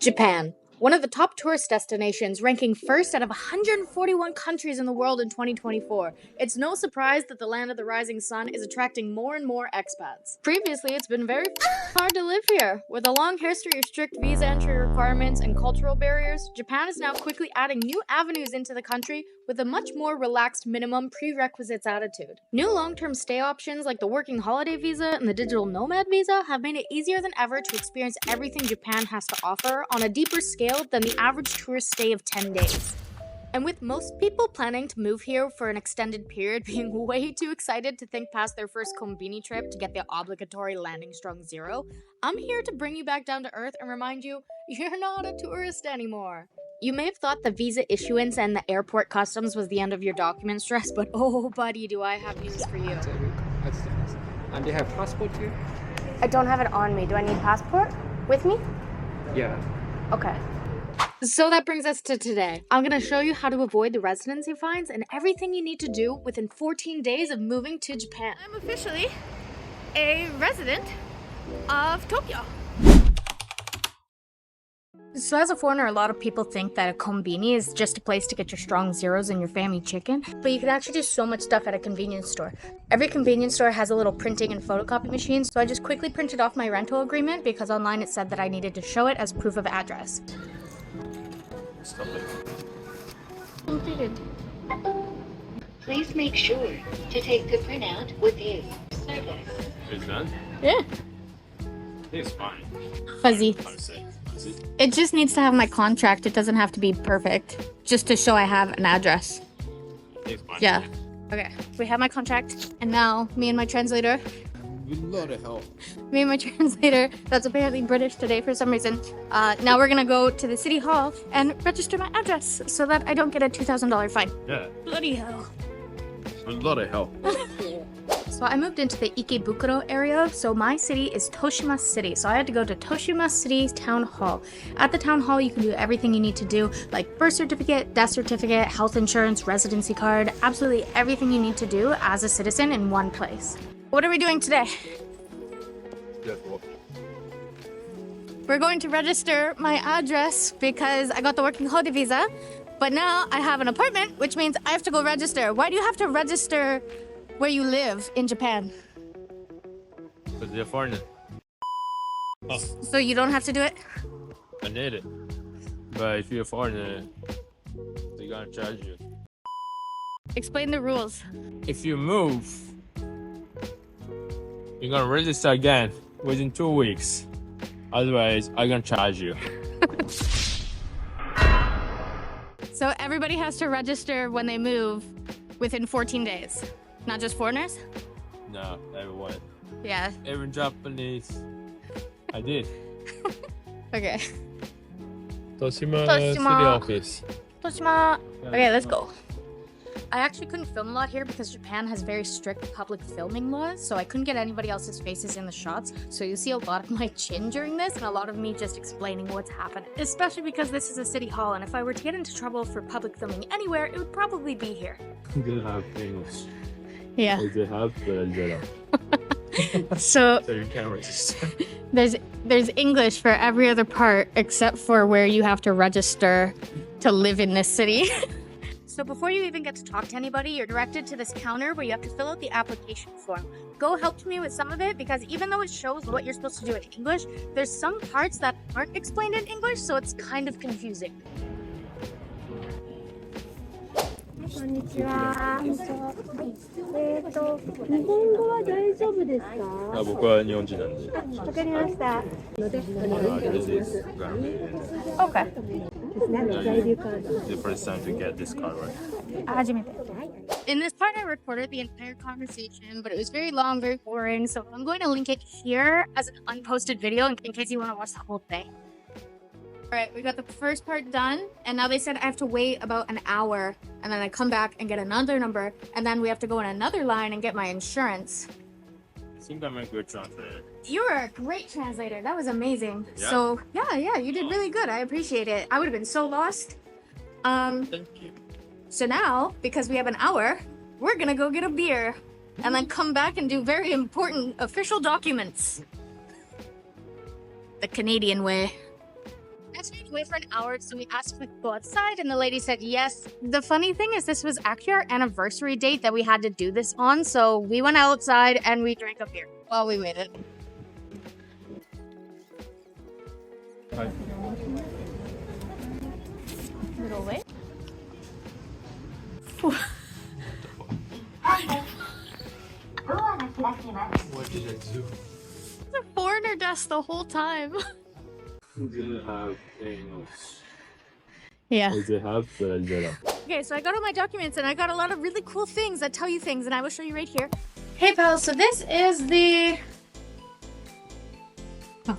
Japan, one of the top tourist destinations, ranking first out of 141 countries in the world in 2024. It's no surprise that the land of the rising sun is attracting more and more expats. Previously, it's been very hard to live here. With a long history of strict visa entry requirements and cultural barriers, Japan is now quickly adding new avenues into the country with a much more relaxed minimum prerequisites attitude. New long-term stay options like the working holiday visa and the digital nomad visa have made it easier than ever to experience everything Japan has to offer on a deeper scale than the average tourist stay of 10 days. And with most people planning to move here for an extended period being way too excited to think past their first kombini trip to get the obligatory landing strong zero, I'm here to bring you back down to earth and remind you, you're not a tourist anymore. You may have thought the visa issuance and the airport customs was the end of your document stress, but oh buddy, do I have news for you. And they have passport here? I don't have it on me. Do I need passport with me? Yeah. Okay. So that brings us to today. I'm going to show you how to avoid the residency fines and everything you need to do within 14 days of moving to Japan. I'm officially a resident of Tokyo. So as a foreigner, a lot of people think that a kombini is just a place to get your strong zeros and your family chicken, but you can actually do so much stuff at a convenience store. Every convenience store has a little printing and photocopy machine, so I just quickly printed off my rental agreement because online it said that I needed to show it as proof of address. Stop it. Completed. Please make sure to take the printout with you. Service. It's done? Yeah. It's fine. Fuzzy. It just needs to have my contract. It doesn't have to be perfect. Just to show I have an address. It's fine. Yeah. Okay. We have my contract. And now, me and my translator. A lot of help. Me and my translator, that's apparently British today for some reason. Now we're gonna go to the city hall and register my address so that I don't get a $2,000 fine. Yeah. Bloody hell. A lot of help. So I moved into the Ikebukuro area, so my city is Toshima City. So I had to go to Toshima City Town Hall. At the town hall, you can do everything you need to do, like birth certificate, death certificate, health insurance, residency card, absolutely everything you need to do as a citizen in one place. What are we doing today? We're going to register my address because I got the working holiday visa, but now I have an apartment, which means I have to go register. Why do you have to register where you live in Japan? Because you're a foreigner. Oh, So you don't have to do it? I need it. But if you're a foreigner, they're gonna charge you. Explain the rules. If you move, you're gonna register again within 2 weeks. Otherwise, I'm gonna charge you. So everybody has to register when they move within 14 days. Not just foreigners? No, everyone. Yeah. Even Japanese. I did. Okay. Toshima Toshima. City Office. Toshima. Okay, let's go. I actually couldn't film a lot here because Japan has very strict public filming laws, so I couldn't get anybody else's faces in the shots. So you see a lot of my chin during this and a lot of me just explaining what's happened. Especially because this is a city hall, and if I were to get into trouble for public filming anywhere, it would probably be here. I'm gonna have English. Yeah. They have zero. So So you can't register. there's English for every other part except for where you have to register to live in this city. So before you even get to talk to anybody, you're directed to this counter where you have to fill out the application form. Go help me with some of it because even though it shows what you're supposed to do in English, there's some parts that aren't explained in English, so it's kind of confusing. こんにちは。日本語は大丈夫ですか？あ、僕は日本人なんで。わかりました。 This is Okay. 在留カード。 the first time to get this card, right? 初めて. In this part, I recorded the entire conversation, but it was very long, very boring, so I'm going to link it here as an unposted video in case you want to watch the whole thing. Alright, we got the first part done, and now they said I have to wait about an hour, and then I come back and get another number, and then we have to go in another line and get my insurance. I think I'm a good translator. You were a great translator. That was amazing. Yeah. So, yeah, you did really good. I appreciate it. I would have been so lost. Thank you. So now, because we have an hour, we're gonna go get a beer, and then come back and do very important official documents. The Canadian way. Next to wait for an hour, so we asked if we could go outside, and the lady said yes. The funny thing is this was actually our anniversary date that we had to do this on, so we went outside and we drank a beer while we waited. Hi. Little way. What did I do? The foreigner desk the whole time. Didn't have English. Yeah. They have, but I didn't. Okay, so I got all my documents and I got a lot of really cool things that tell you things, and I will show you right here. Hey pals, so this is the...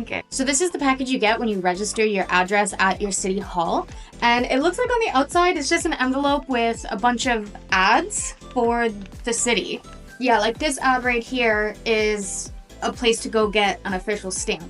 Okay, so this is the package you get when you register your address at your city hall. And it looks like on the outside, it's just an envelope with a bunch of ads for the city. Yeah, like this ad right here is a place to go get an official stamp.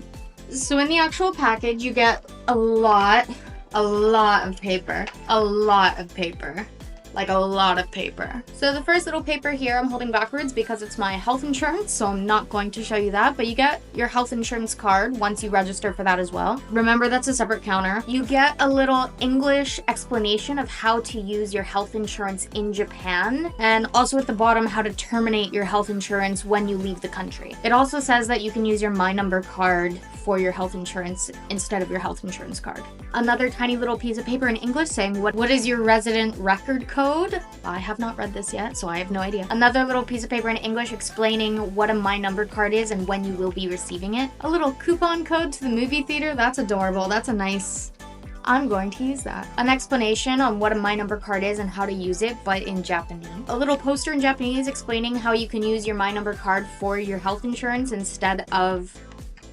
So in the actual package, you get a lot of paper. A lot of paper. Like a lot of paper. So the first little paper here I'm holding backwards because it's my health insurance, so I'm not going to show you that, but you get your health insurance card once you register for that as well. Remember, that's a separate counter. You get a little English explanation of how to use your health insurance in Japan, and also at the bottom how to terminate your health insurance when you leave the country. It also says that you can use your My Number card for your health insurance instead of your health insurance card. Another tiny little piece of paper in English saying what is your resident record code? I have not read this yet, so I have no idea. Another little piece of paper in English explaining what a My Number card is and when you will be receiving it. A little coupon code to the movie theater. That's adorable. That's a nice... I'm going to use that. An explanation on what a My Number card is and how to use it, but in Japanese. A little poster in Japanese explaining how you can use your My Number card for your health insurance instead of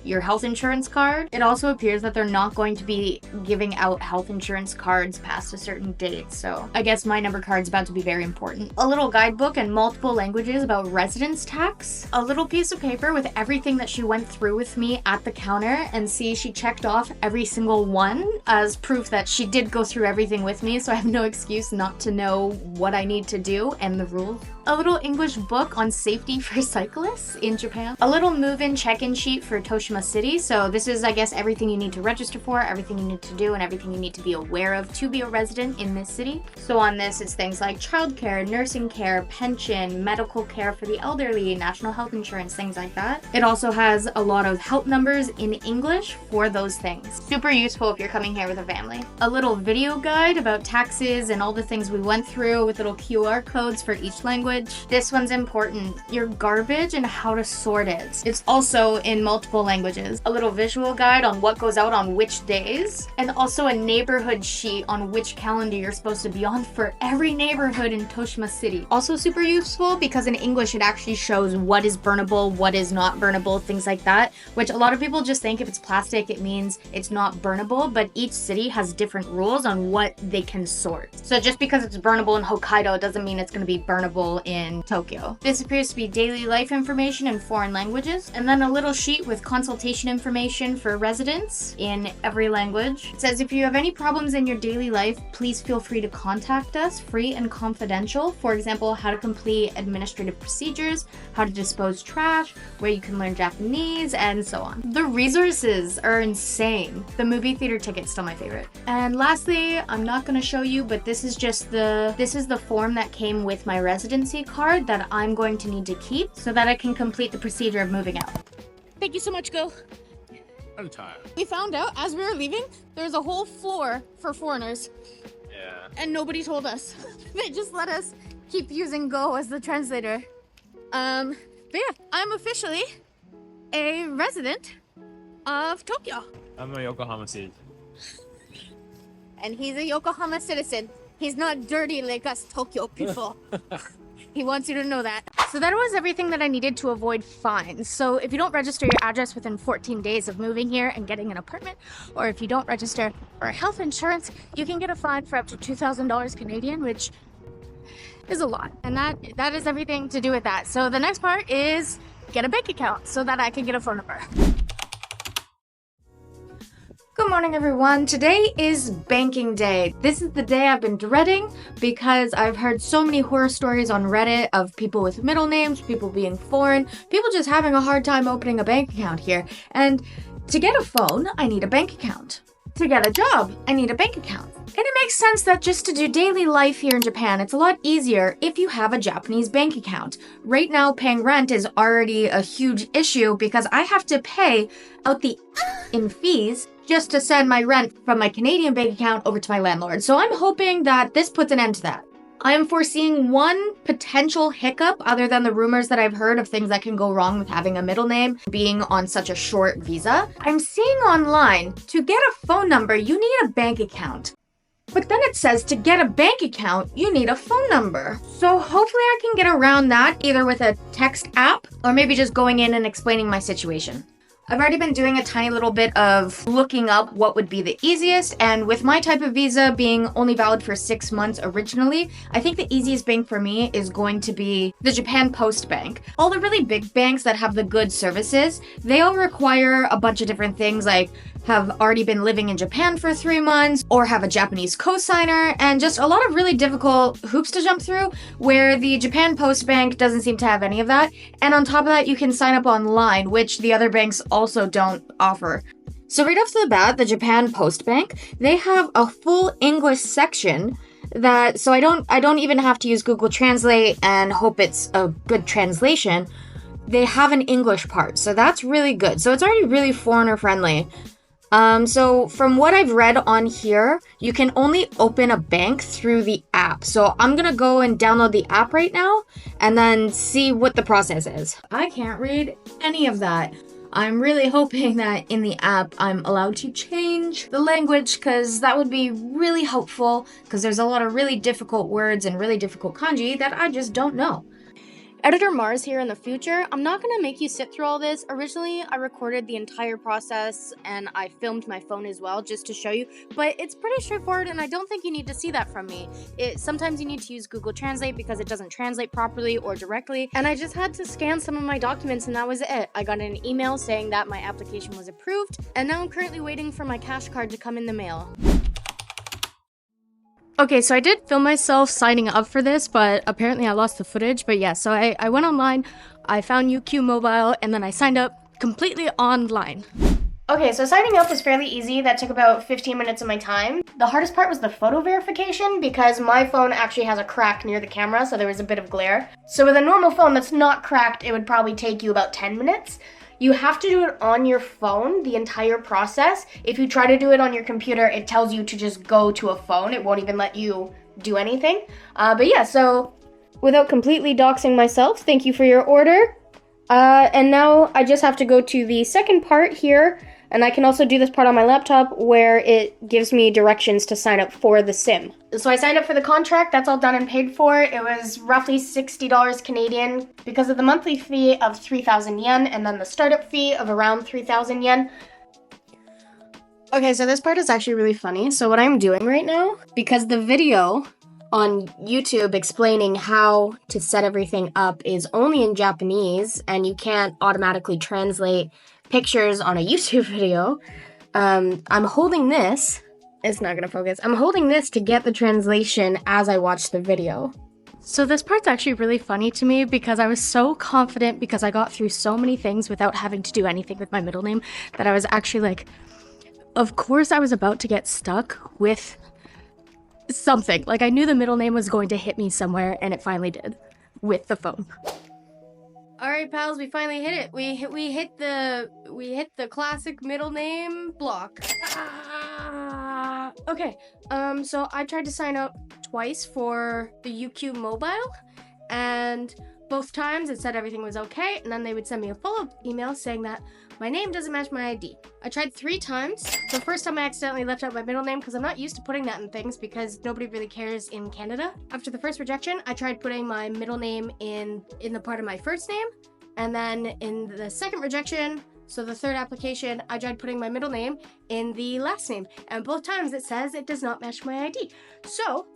your health insurance card. It also appears that they're not going to be giving out health insurance cards past a certain date, so I guess My Number card's about to be very important. A little guidebook in multiple languages about residence tax. A little piece of paper with everything that she went through with me at the counter, and see, she checked off every single one as proof that she did go through everything with me, so I have no excuse not to know what I need to do and the rules. A little English book on safety for cyclists in Japan. A little move-in check-in sheet for Toshima City. So this is, I guess, everything you need to register for, everything you need to do, and everything you need to be aware of to be a resident in this city. So on this, it's things like childcare, nursing care, pension, medical care for the elderly, national health insurance, things like that. It also has a lot of help numbers in English for those things. Super useful if you're coming here with a family. A little video guide about taxes and all the things we went through with little QR codes for each language. This one's important. Your garbage and how to sort it. It's also in multiple languages. A little visual guide on what goes out on which days, and also a neighborhood sheet on which calendar you're supposed to be on for every neighborhood in Toshima City. Also super useful because in English it actually shows what is burnable, what is not burnable, things like that, which a lot of people just think if it's plastic it means it's not burnable, but each city has different rules on what they can sort. So just because it's burnable in Hokkaido doesn't mean it's going to be burnable in Tokyo. This appears to be daily life information in foreign languages, and then a little sheet with consultation information for residents in every language. It says if you have any problems in your daily life, please feel free to contact us, free and confidential. For example, how to complete administrative procedures, how to dispose trash, where you can learn Japanese, and so on. The resources are insane. The movie theater ticket's still my favorite. And lastly, I'm not going to show you, but this is the form that came with my residency card that I'm going to need to keep so that I can complete the procedure of moving out. Thank you so much, Go. I'm tired. We found out as we were leaving, there's a whole floor for foreigners. Yeah. And nobody told us. They just let us keep using Go as the translator. But yeah, I'm officially a resident of Tokyo. I'm a Yokohama citizen. And he's a Yokohama citizen. He's not dirty like us Tokyo people. He wants you to know that. So that was everything that I needed to avoid fines. So if you don't register your address within 14 days of moving here and getting an apartment, or if you don't register for health insurance, you can get a fine for up to $2,000 Canadian, which is a lot. And that is everything to do with that. So the next part is get a bank account so that I can get a phone number. Good morning, everyone. Today is banking day. This is the day I've been dreading because I've heard so many horror stories on Reddit of people with middle names, people being foreign, people just having a hard time opening a bank account here. And to get a phone, I need a bank account. To get a job, I need a bank account. And it makes sense that just to do daily life here in Japan, it's a lot easier if you have a Japanese bank account. Right now, paying rent is already a huge issue because I have to pay out the in fees just to send my rent from my Canadian bank account over to my landlord. So I'm hoping that this puts an end to that. I am foreseeing one potential hiccup other than the rumors that I've heard of things that can go wrong with having a middle name being on such a short visa. I'm seeing online, to get a phone number, you need a bank account. But then it says to get a bank account, you need a phone number. So hopefully I can get around that either with a text app or maybe just going in and explaining my situation. I've already been doing a tiny little bit of looking up what would be the easiest, and with my type of visa being only valid for 6 months originally, I think the easiest bank for me is going to be the Japan Post Bank. All the really big banks that have the good services, they all require a bunch of different things like have already been living in Japan for 3 months, or have a Japanese cosigner, and just a lot of really difficult hoops to jump through, where the Japan Post Bank doesn't seem to have any of that. And on top of that, you can sign up online, which the other banks also don't offer. So right off the bat, the Japan Post Bank, they have a full English section that, so I don't even have to use Google Translate and hope it's a good translation. They have an English part, so that's really good. So it's already really foreigner friendly. So from what I've read on here, you can only open a bank through the app. So I'm gonna go and download the app right now and then see what the process is. I can't read any of that. I'm really hoping that in the app I'm allowed to change the language, because that would be really helpful, because there's a lot of really difficult words and really difficult kanji that I just don't know. Editor Mars here in the future. I'm not gonna make you sit through all this. Originally, I recorded the entire process and I filmed my phone as well just to show you, but it's pretty straightforward and I don't think you need to see that from me. Sometimes you need to use Google Translate because it doesn't translate properly or directly, and I just had to scan some of my documents and that was it. I got an email saying that my application was approved, and now I'm currently waiting for my cash card to come in the mail. Okay, so I did film myself signing up for this, but apparently I lost the footage. But yeah, so I went online, I found UQ Mobile, and then I signed up completely online. Okay, so signing up was fairly easy. That took about 15 minutes of my time. The hardest part was the photo verification because my phone actually has a crack near the camera, so there was a bit of glare. So with a normal phone that's not cracked, it would probably take you about 10 minutes. You have to do it on your phone, the entire process. If you try to do it on your computer, it tells you to just go to a phone. It won't even let you do anything. But yeah, so without completely doxing myself, thank you for your order. And now I just have to go to the second part here, and I can also do this part on my laptop where it gives me directions to sign up for the SIM. So I signed up for the contract, that's all done and paid for. It was roughly $60 Canadian because of the monthly fee of 3,000 yen and then the startup fee of around 3,000 yen. Okay, so this part is actually really funny. So what I'm doing right now, because the video on YouTube explaining how to set everything up is only in Japanese and you can't automatically translate pictures on a YouTube video, I'm holding this. It's not gonna focus. I'm holding this to get the translation as I watch the video. So this part's actually really funny to me because I was so confident because I got through so many things without having to do anything with my middle name that I was actually like, of course I was about to get stuck with something. Like I knew the middle name was going to hit me somewhere and it finally did with the phone. All right, pals, we finally hit it. We hit the classic middle name block. Okay. So I tried to sign up twice for the UQ Mobile, and both times it said everything was okay, and then they would send me a follow-up email saying that my name doesn't match my ID. I tried 3 times. The first time I accidentally left out my middle name because I'm not used to putting that in things because nobody really cares in Canada. After the first rejection, I tried putting my middle name in the part of my first name. And then in the second rejection, so the third application, I tried putting my middle name in the last name. And both times it says it does not match my ID. So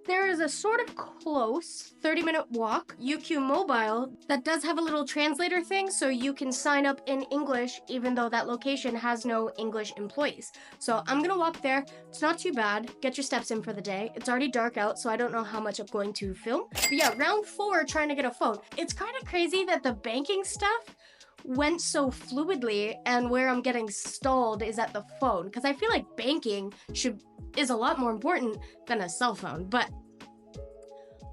there is a sort of close 30-minute walk, UQ Mobile, that does have a little translator thing, so you can sign up in English even though that location has no English employees. So I'm gonna walk there. It's not too bad. Get your steps in for the day. It's already dark out, so I don't know how much I'm going to film. But yeah, round 4, trying to get a phone. It's kind of crazy that the banking stuff went so fluidly, and where I'm getting stalled is at the phone, because I feel like banking is a lot more important than a cell phone. But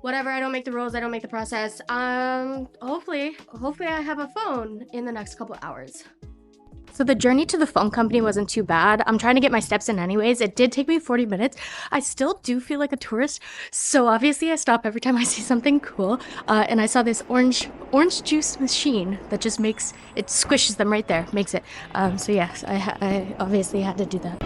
whatever, I don't make the rules, I don't make the process. Hopefully I have a phone in the next couple hours. So the journey to the phone company wasn't too bad. I'm trying to get my steps in anyways. It did take me 40 minutes. I still do feel like a tourist, so obviously I stop every time I see something cool. And I saw this orange juice machine that just squishes them right there, makes it. So yes, I obviously had to do that.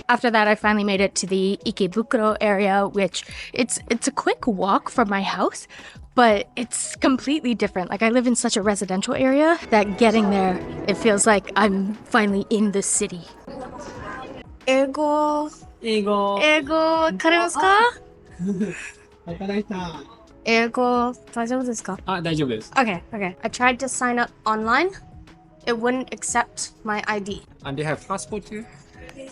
After that, I finally made it to the Ikebukuro area, which it's a quick walk from my house, but it's completely different. Like, I live in such a residential area that getting there, it feels like I'm finally in the city. 英語わかりますか？英語大丈夫ですか？大丈夫です。Okay. I tried to sign up online. It wouldn't accept my ID. And they have passport too?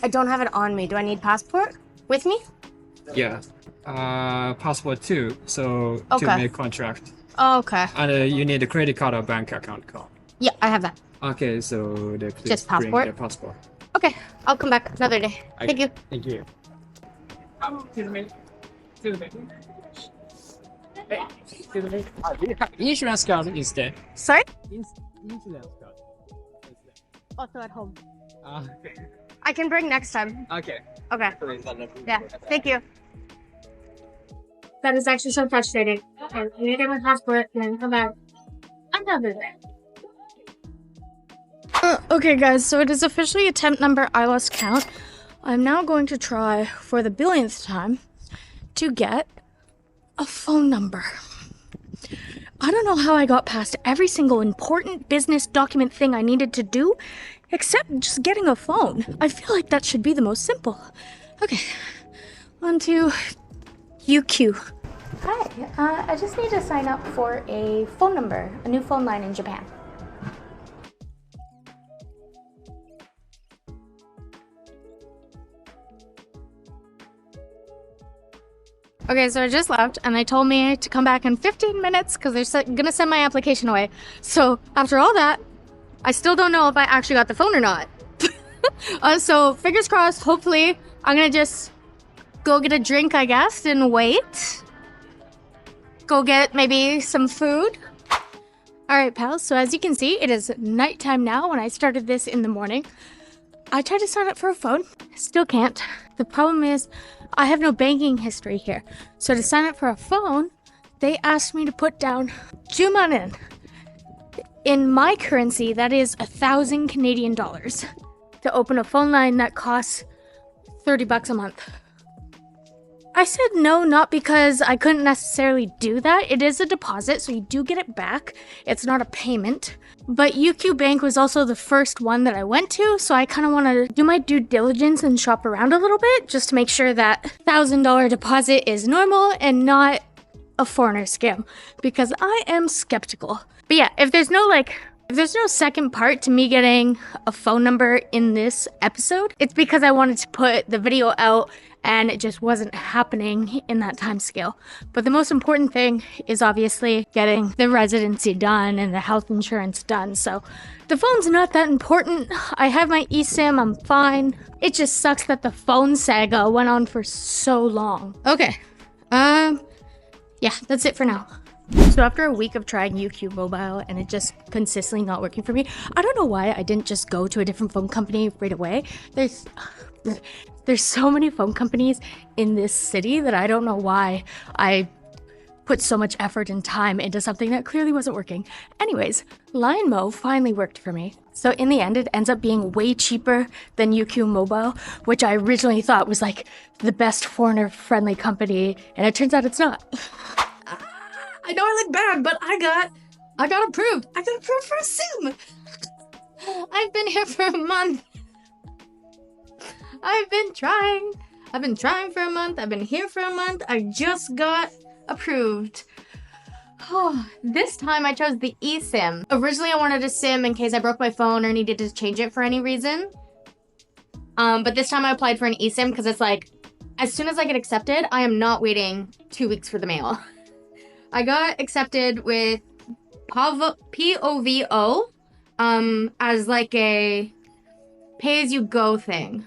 I don't have it on me. Do I need passport with me? Yeah. Passport too. So Okay. to make contract. Oh, okay. And you need a credit card or bank account card. Yeah, I have that. Okay, so they please Just bring passport? their passport. Okay, I'll come back another day. Thank you. Thank you. Do you have insurance card instead? Sorry? Insurance card. Also at home. Okay. I can bring next time. Okay. Okay. Yeah, thank you. That is actually so frustrating. Okay, I need to get my passport and then come back another day. Okay guys, so it is officially attempt number I lost count. I'm now going to try for the billionth time to get a phone number. I don't know how I got past every single important business document thing I needed to do, except just getting a phone. I feel like that should be the most simple. Okay, on to UQ. Hi, I just need to sign up for a phone number, a new phone line in Japan. Okay, so I just left and they told me to come back in 15 minutes because they're gonna send my application away. So after all that, I still don't know if I actually got the phone or not. So fingers crossed, hopefully I'm gonna just go get a drink, I guess, and wait. Go get maybe some food. Alright pals, so as you can see, it is nighttime now. When I started this in the morning, I tried to sign up for a phone, still can't. The problem is I have no banking history here. So to sign up for a phone, they asked me to put down 10 万円. In my currency, that is 1,000 Canadian dollars to open a phone line that costs $30 a month. I said no, not because I couldn't necessarily do that. It is a deposit, so you do get it back. It's not a payment. But UQ Bank was also the first one that I went to, so I kind of want to do my due diligence and shop around a little bit just to make sure that $1,000 deposit is normal and not a foreigner scam, because I am skeptical. But yeah, if there's no second part to me getting a phone number in this episode, it's because I wanted to put the video out and it just wasn't happening in that time scale. But the most important thing is obviously getting the residency done and the health insurance done. So the phone's not that important. I have my eSIM, I'm fine. It just sucks that the phone saga went on for so long. Okay, yeah, that's it for now. So after a week of trying UQ Mobile and it just consistently not working for me, I don't know why I didn't just go to a different phone company right away. There's so many phone companies in this city that I don't know why I put so much effort and time into something that clearly wasn't working. Anyways, Line Mo finally worked for me. So in the end, it ends up being way cheaper than UQ Mobile, which I originally thought was like the best foreigner-friendly company, and it turns out it's not. I know I look bad, but I got approved. I got approved for a SIM. I've been here for a month. I've been trying for a month. I've been here for a month. I just got approved. Oh, this time I chose the eSIM. Originally I wanted a SIM in case I broke my phone or needed to change it for any reason. But this time I applied for an eSIM because it's like, as soon as I get accepted, I am not waiting 2 weeks for the mail. I got accepted with POVO as like a pay-as-you-go thing.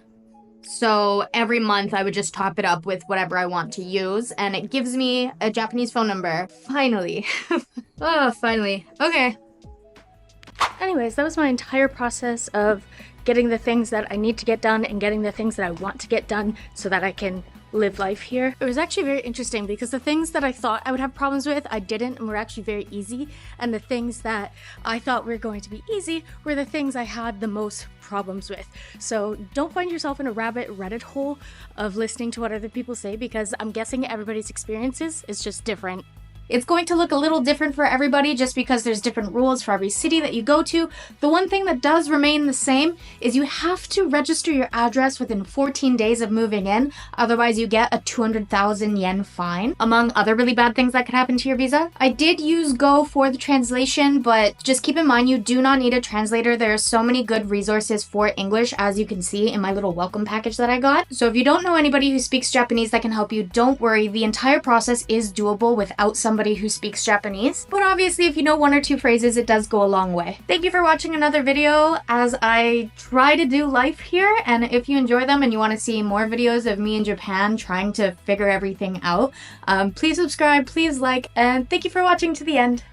So every month I would just top it up with whatever I want to use, and it gives me a Japanese phone number. Finally. Oh, finally. Okay. Anyways, that was my entire process of getting the things that I need to get done and getting the things that I want to get done so that I can live life here. It was actually very interesting because the things that I thought I would have problems with, I didn't, and were actually very easy. And the things that I thought were going to be easy were the things I had the most problems with. So don't find yourself in a rabbit Reddit hole of listening to what other people say, because I'm guessing everybody's experiences is just different. It's going to look a little different for everybody just because there's different rules for every city that you go to. The one thing that does remain the same is you have to register your address within 14 days of moving in, otherwise you get a 200,000 yen fine, among other really bad things that could happen to your visa. I did use Go for the translation, but just keep in mind you do not need a translator. There are so many good resources for English, as you can see in my little welcome package that I got. So if you don't know anybody who speaks Japanese that can help you, don't worry, the entire process is doable without somebody who speaks Japanese. But obviously if you know 1 or 2 phrases, it does go a long way. Thank you for watching another video as I try to do life here, and if you enjoy them and you want to see more videos of me in Japan trying to figure everything out, please subscribe, please like, and thank you for watching to the end.